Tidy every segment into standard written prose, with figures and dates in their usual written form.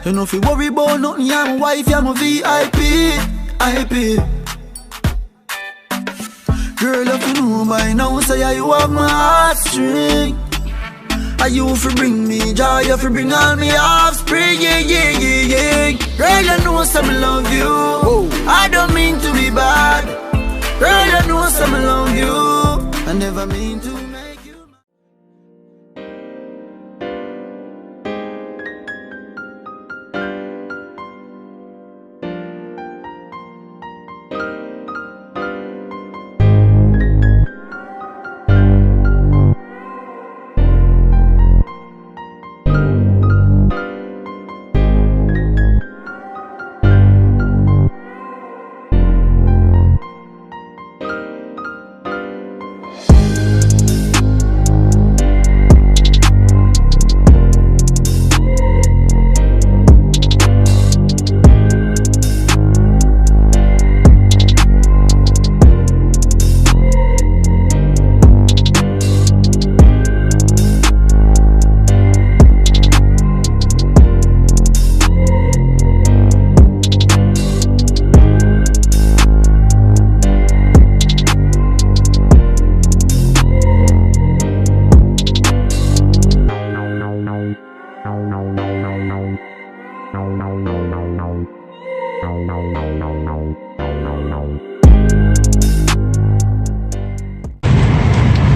You know if you worry about nothing, you're my wife, you're my VIP. Girl, if you know by now, say you have my heartstring. Are you for bring me joy, you for bring all me offspring, yeah. Girl, you know some love you. I don't mean to be bad. Girl, you know some love you. I never mean to make you.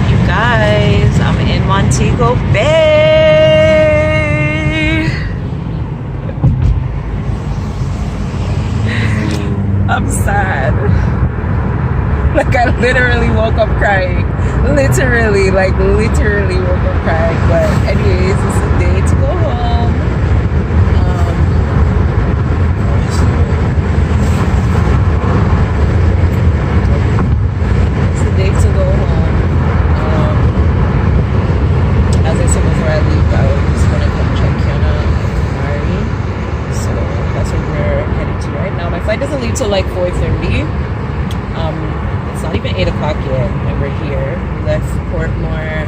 You guys, I'm in Montego Bay. I'm sad. Like I literally woke up crying. Literally woke up crying. But anyways, it's a day to go home. It's a day to go home. As I said before I leave, I was gonna come check Kiana and Mari. So that's where we're heading to right now. My flight doesn't leave till like 4:30. It's not even 8 o'clock yet, and we're here. We left Portmore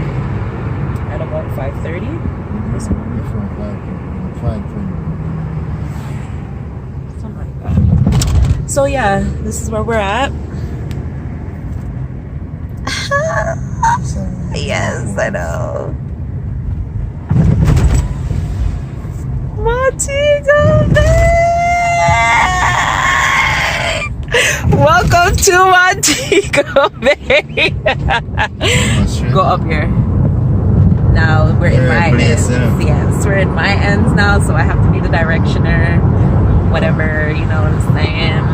at about 5:30. Something like that. So yeah, this is where we're at. Yes, I know. Montego Bay! Welcome to Montego Bay! Go up here. Now we're in my ends. Yes, we're in my ends now, so I have to be the directioner. Whatever, you know what I'm saying?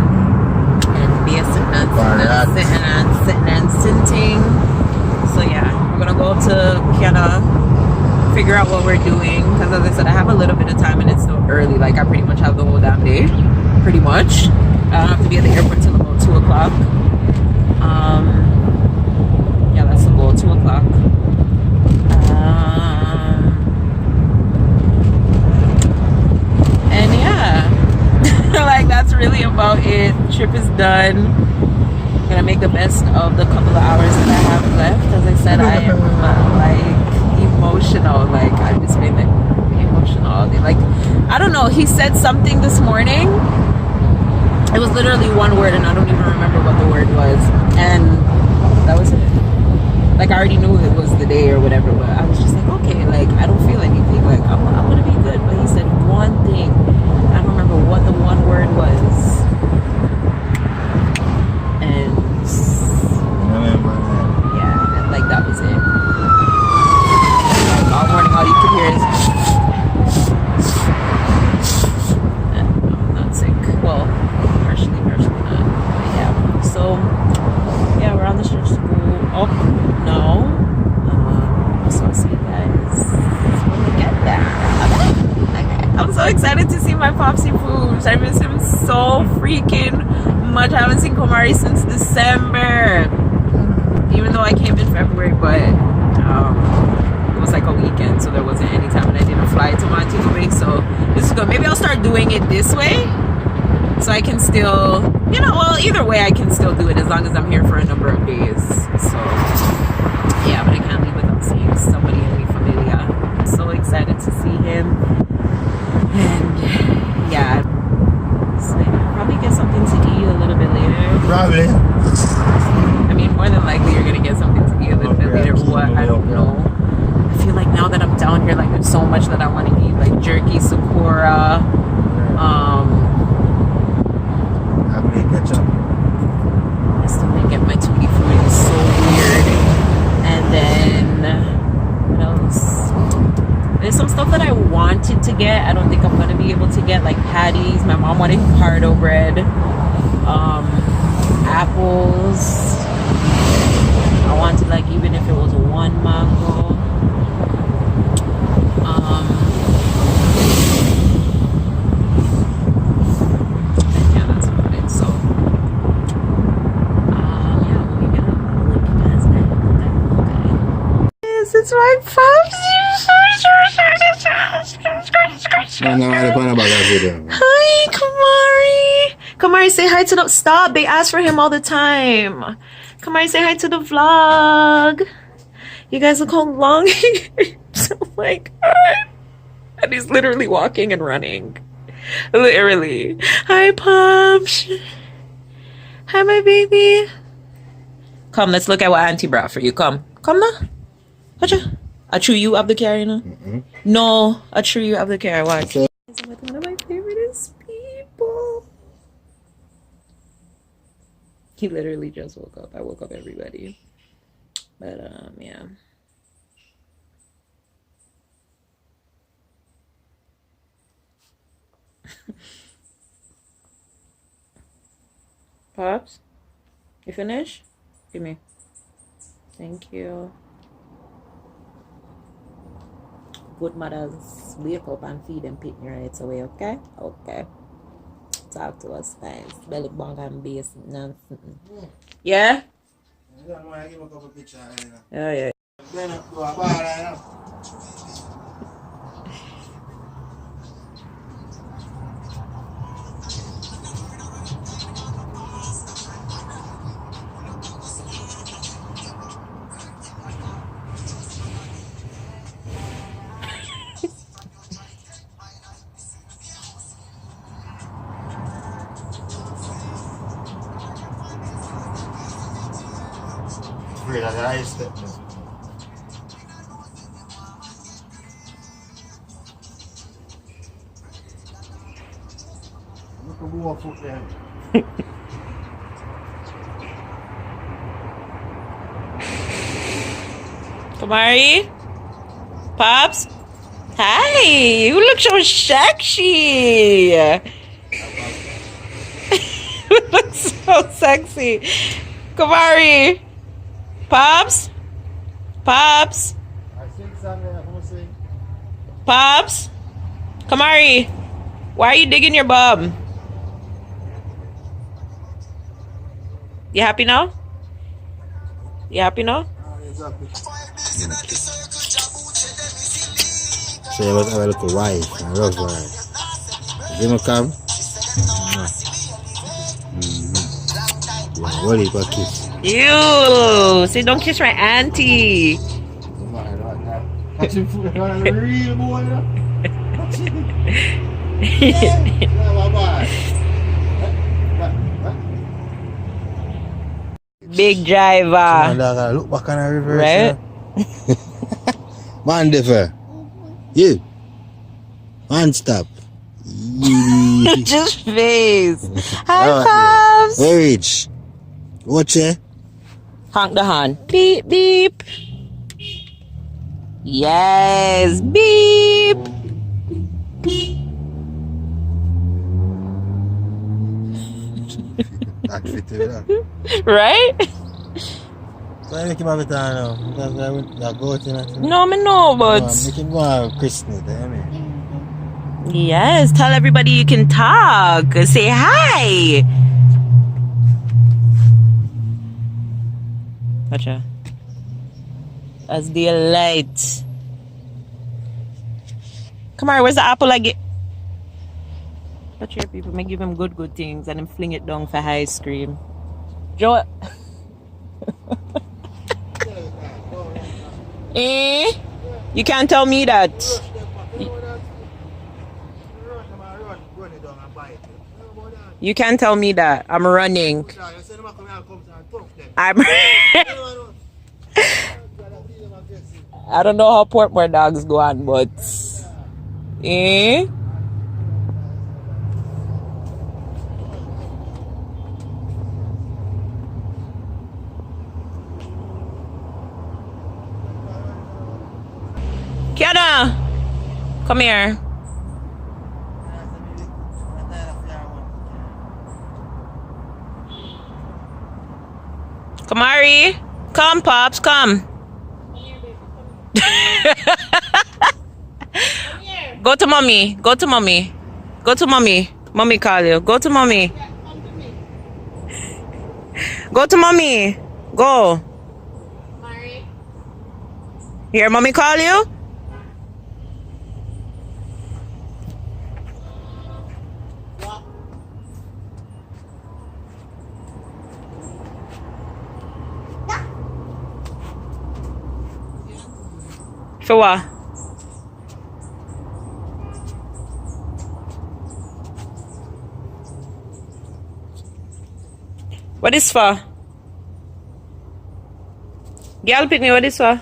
And be a sitting and sitting. So yeah, we're gonna go to Kiana, figure out what we're doing, because as I said, I have a little bit of time and it's still early. Like I pretty much have the whole damn day, pretty much. I don't have to be at the airport till about 2 o'clock. Yeah, that's the goal, 2 o'clock. And yeah, like that's really about it. Trip is done. Gonna make the best of the couple of hours that I have left. As I said, I am like emotional. Like I've just been like emotional all day. Like I don't know, he said something this morning. It was literally one word and I don't even remember what the word was, and that was it. Like I already knew it was the day or whatever, but I was just like, okay, like I don't feel anything, like I'm gonna be good. But he said one thing, I don't remember what the one word was, and yeah, and like that was it. Like, all morning all you could hear is and I'm not sick. Well, partially not. But yeah. So yeah, we're on the stretch to go up now. So I'll see you guys when we get there. Okay. I'm so excited to see my Popsy Pooch. I miss him so freaking much. I haven't seen Komari since December. Even though I came in February, but it was like a weekend, so there wasn't any time, and I didn't fly to Montego Bay. So this is good. Maybe I'll start doing it this way, so I can still, you know, well, either way I can still do it as long as I'm here for a number of days. So yeah, but I can't leave without seeing somebody in mi familia. I'm so excited to see him, and yeah. So yeah, probably get something to eat a little bit later. Probably. I mean, more than likely you're gonna get something to eat a little bit later. What? I don't know. I feel like now that I'm down here, like there's so much that I want to eat, like jerky, Sakura. I believe ketchup. I still didn't get my tutti frutti. It's so weird. And then what else? There's some stuff that I wanted to get. I don't think I'm gonna be able to get, like patties. My mom wanted hardo bread. Apples. I wanted, like, even if it was one mango. Yeah, that's about it. So yeah, when we get up, I'll let you guys know. Okay. Yes, it's my pups. Hi, Kamari. Kamari, say hi to the... Stop. They ask for him all the time. Kamari, say hi to the vlog. You guys look how long he is. Oh my god. And he's literally walking and running. Literally. Hi, Pops. Hi, my baby. Come, let's look at what Auntie brought for you. Come. Come now. Watcha. I chew you up the car, you know? No, I chew you up the car. Watch. One of my favorite people. He literally just woke up. I woke up everybody. But yeah. Pops, you finish? Give me. Thank you. Good mothers wake up and feed them pitney right away, okay? Okay. Talk to us, guys. Belly bang and bass. Yeah? Yeah, yeah. Afraid of the high step. Look at more foot there. Kamari? Pops? Hi! You look so sexy! You look so sexy. Kamari! Pops? Pops? I sing something, I'm gonna sing. Pops? Kamari, why are you digging your bum? You happy now? You happy now? So you was have a little wife and love her. You know come? Yeah, what if I kiss? Ew! Say don't kiss my auntie. Real boy, Big driver. Look back on the reverse. Right? Man, differ. You. Man, stop. Just face. Hi, Alright, Pops. Hey, Rich. Watch it. Honk the horn. Beep, beep. Yes, beep. That fit with that. Right? So I make him have it on now. Because I went to go to it. No, me know, but... Make him go and christen it, you know? Yes, tell everybody you can talk. Say hi. Gotcha. That's the light. Come on, where's the apple I get? Touch your people, may give him good things and then fling it down for ice cream. Joe. Eh? You can't tell me that. You can't tell me that. I'm running. I'm I don't know how Portmore dogs go on, but eh? Kiana, come here. Kamari, come, Pops, come. Go to mommy. Go to mommy. Go to mommy. Mommy call you. Go to mommy. Go to mommy. Go. Here, mommy call you. For what? What is for? Girl, pick me. What is for?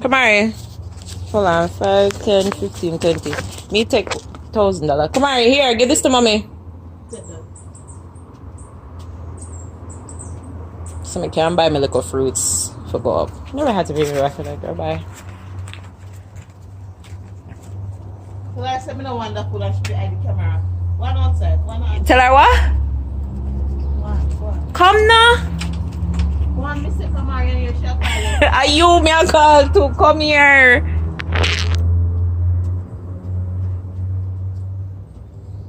Come here. Hold on. 5, 10, 15, 20. Me take $1,000. Come here. Here, give this to mommy. So I can buy me little fruits for go up. Never had to be rough for that girl. Bye. So I said, I don't want that foolish to hide the camera. One outside, one outside. Tell her what? One. Come now. One, Mr. Kamari, and your shop. Are you me a call to come here?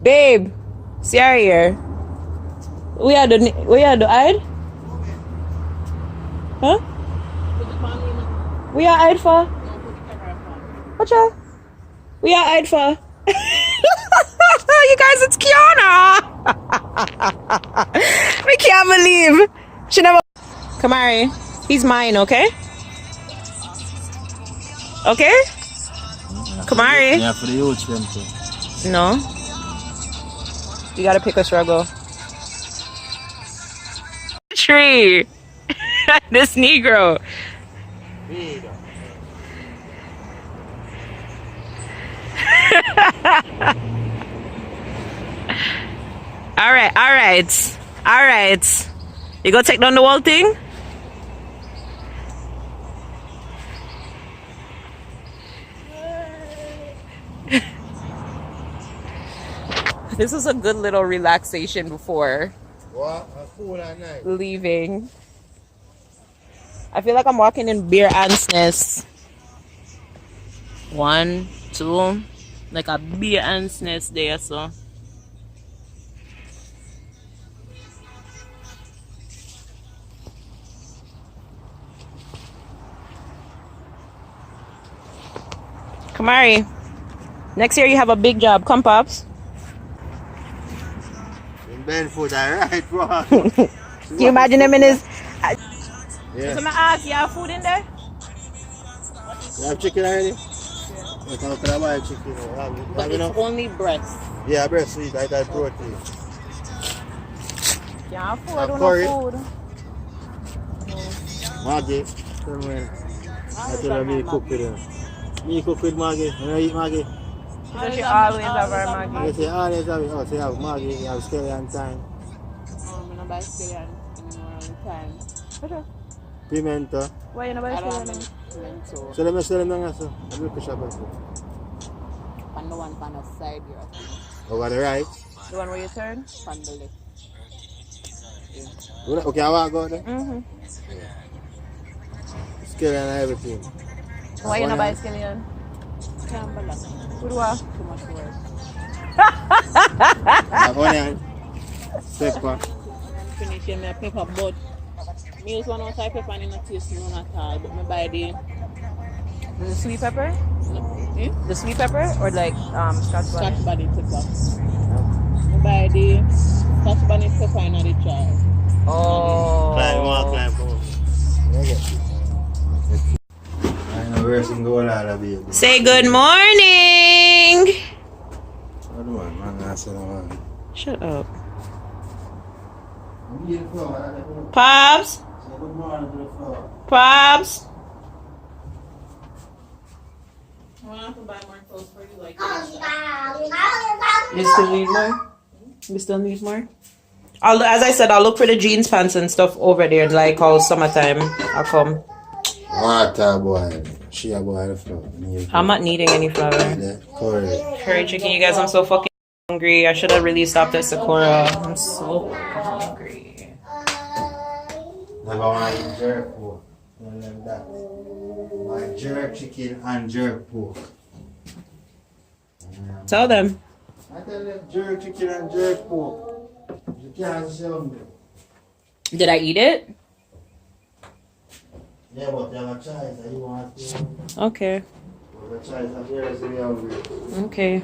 Babe, see her here. We are the hide? Huh? We are hide for? Watch out. We are hide for. You guys, it's Kiana. We can't believe. She never. Kamari, he's mine, okay? Okay? Kamari. Yeah, for the youth them too. No. You gotta pick a struggle. Tree. This Negro. All right. You gonna take down the whole thing? This was a good little relaxation before leaving. I feel like I'm walking in Beer Ants Nest. 1, 2, like a Beer Ants Nest there, so. Kamari, next year you have a big job. Come, Pops. In Benfoot, alright, bro. Can you imagine him in his... Yeah. So I ask, you have food in there? You have chicken already? Yeah. How can I buy chicken? But it's only breast. Yeah, breast meat, I got protein. You have food, I Have don't curry. know food. Maggie, come here. I tell her me cook with her. Me cook with Maggie. You know eat Maggie? So she always have her Maggie. You say always have it. Oh, so you have Maggie, you have scallion thyme. I don't buy scallion all the time. Pimento. Why you not buy I don't scallion? pimento. So let me sell them down so. I'm going to shop also. And the one on the side here. Over the right. The one where you turn? On the left. Okay, I want to go there. Mm-hmm. Scallion and everything. Why you not buy scallion? Can't balance. Good what? Too much work. Onion. Pepper. Finish my pepper, but me use one outside pepper and it not taste none at all. But me buy the sweet pepper? eh? The sweet pepper or like Scotch Scotch bonnet? bonnet pepper. Me buy the Scotch bonnet pepper in the jar. Oh. Climb, come on. I know where some go on, baby. Say good morning. answer no one. Shut up. Pops? Good morning to the floor. Pops? I want to buy more clothes for you, like You still need more? You still need more? As I said, I'll look for the jeans, pants, and stuff over there. Like all summertime, I'll come. Water boy. She a boy on the floor. I'm not needing any flour. Curry chicken, you guys. I'm so fucking hungry. I should have really stopped at Sakura. I'm so hungry. Never want to eat jerk pork. Don't like that. My jerk chicken and jerk pork. Tell them. I tell them jerk chicken and jerk pork. You can't sell me. Did I eat it? Yeah, but you have a choice. You want to. Okay. The choice of yours is hungry. Okay.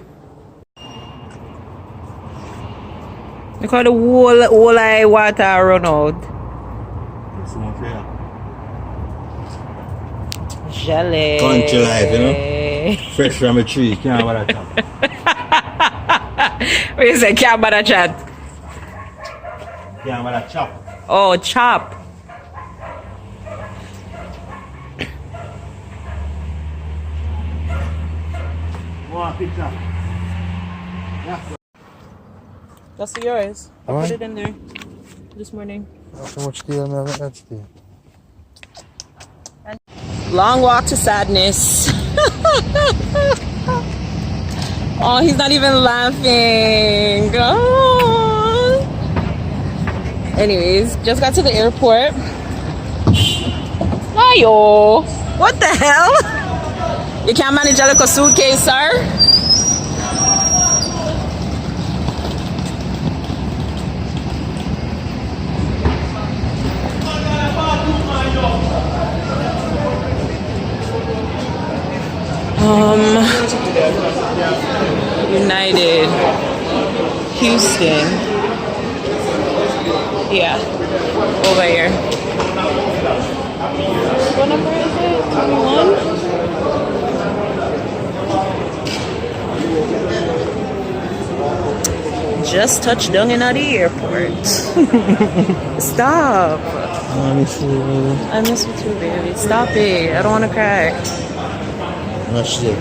Look how the whole eye water run out. Jelly. Country life, you know? Fresh from a tree. Can't buy that chop. What you say? Can't buy that chat? Can't buy that chop. Oh, chop. One picture. That's yours. I Alright. put it in there this morning. How much do you have that still? Long walk to sadness. Oh, he's not even laughing. Oh. Anyways, just got to the airport. Ayo. What the hell? You can't manage a little suitcase, sir? United, Houston. Yeah, over here. What number is it? 21? Just touched down in at the airport. Stop. I miss you, baby. I miss you too, baby. Stop it. I don't want to cry. Much it.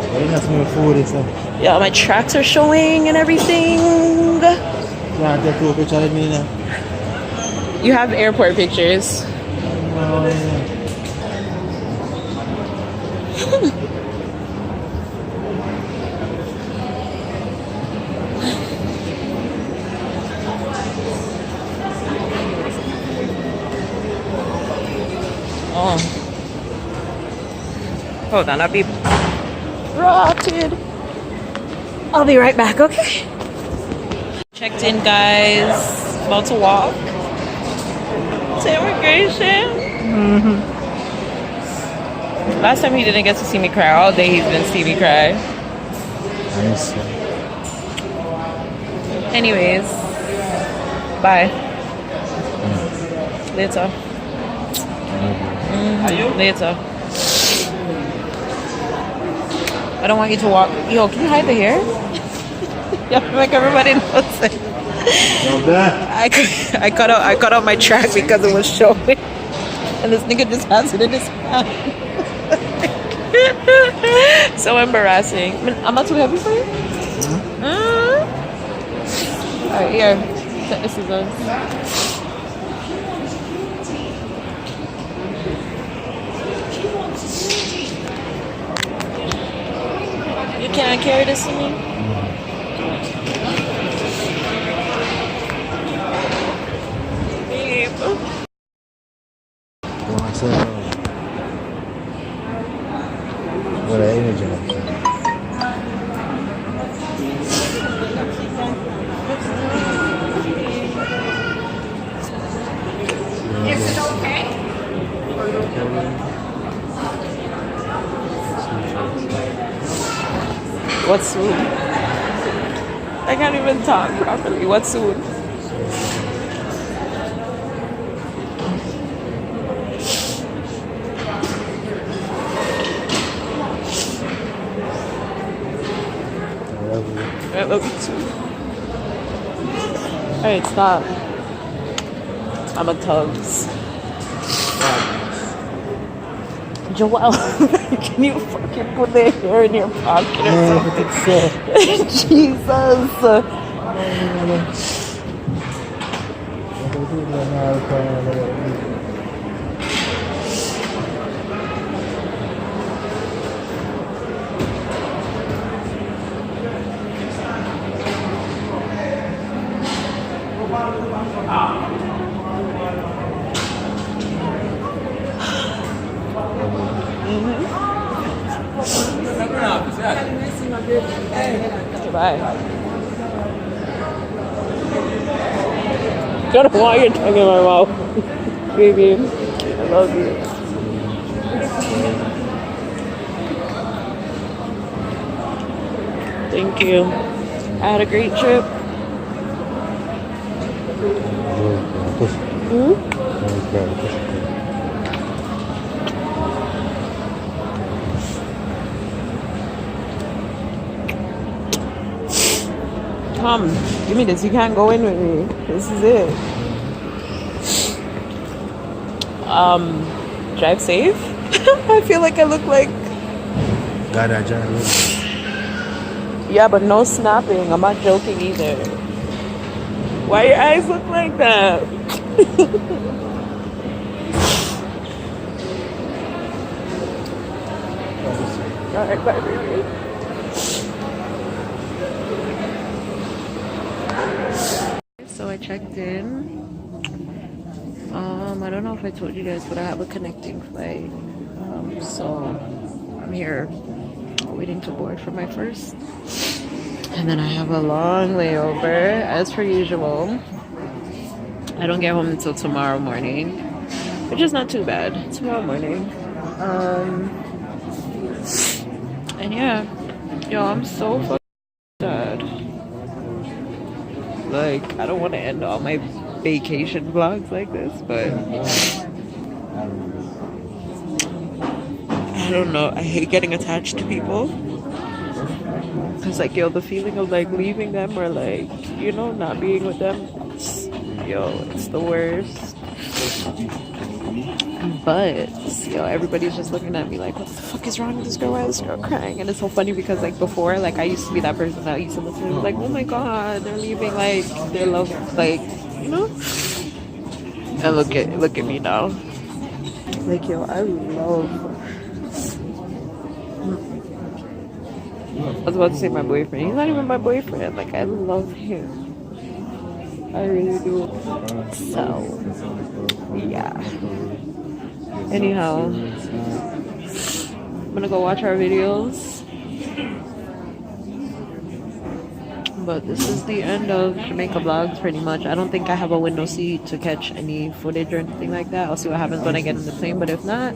I didn't have no food, it's Yeah, my tracks are showing and everything. can't take two pictures of me now. You have airport pictures. Oh, yeah. Oh. Hold on, I'll be rotted. I'll be right back, okay? Checked in, guys. About to walk to immigration. Last time he didn't get to see me cry. All day he's been seeing me cry. Nice. Anyways, bye. Later. Later. I don't want you to walk. Yo, can you hide the hair? Yeah, like everybody knows it. I cut out my track because it was showing, and this nigga just has it in his hand. So embarrassing. I'm not too heavy for you. Alright, here. Set the scissors. You can't carry this to me? Babe. What an energy. Is it okay? What soon? I can't even talk properly. What soon? love you too. Alright, stop. I'm a tugs. Joel, can you fucking put their hair in your pocket or something? Jesus. Goodbye. I don't want your tongue in my mouth. Baby, I love you. Thank you. I had a great trip. Come, give me this. You can't go in with me. This is it. Drive safe. I feel like I look like. God, I drive. Yeah, but no snapping. I'm not joking either. Why your eyes look like that? Alright, bye, baby. So I checked in. I don't know if I told you guys, but I have a connecting flight. So I'm here waiting to board for my first. And then I have a long layover, as per usual. I don't get home until tomorrow morning, which is not too bad. Tomorrow morning. And yeah, yo, I'm so fucking sad. Like, I don't want to end all my vacation vlogs like this, but I don't know. I hate getting attached to people. Cause like, yo, the feeling of like leaving them or like, you know, not being with them, it's the worst. But yo, everybody's just looking at me like, what the fuck is wrong with this girl? Why is this girl crying? And it's so funny because like before, like I used to be that person that used to listen to me, like, oh my god, they're leaving, like their love, like, you know. And look at me now. Like, yo, I was about to say my boyfriend. He's not even my boyfriend. Like, I love him. I really do. So, yeah. Anyhow, I'm gonna go watch our videos. But this is the end of Jamaica vlogs, pretty much. I don't think I have a window seat to catch any footage or anything like that. I'll see what happens when I get in the plane. But if not,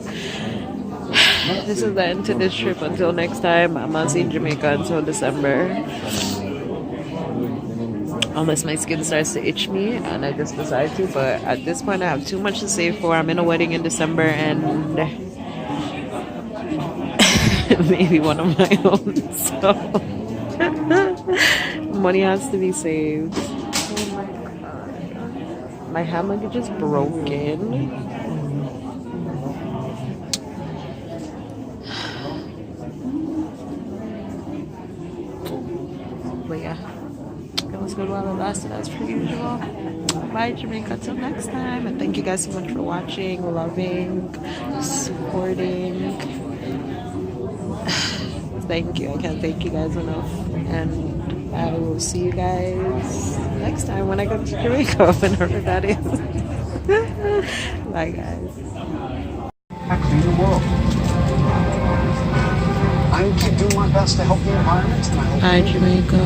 this is the end to this trip. Until next time, I'm not seeing Jamaica until December. Unless my skin starts to itch me and I just decide to. But at this point, I have too much to save for. I'm in a wedding in December and maybe one of my own. So money has to be saved. Oh my god. My hand luggage is broken. But yeah, it was good while it lasted, as per usual. Bye, Jamaica, till next time. And thank you guys so much for watching, loving, supporting. Thank you. I can't thank you guys enough. And I will see you guys next time when I go to Jamaica, whenever that is. Bye, guys. I clean the world. I will keep doing my best to help the environment, and I hope Hi, Jamaica.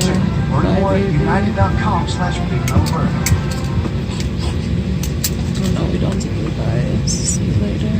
Learn more at united.com/bignover. Oh no, we don't do goodbyes. See you later.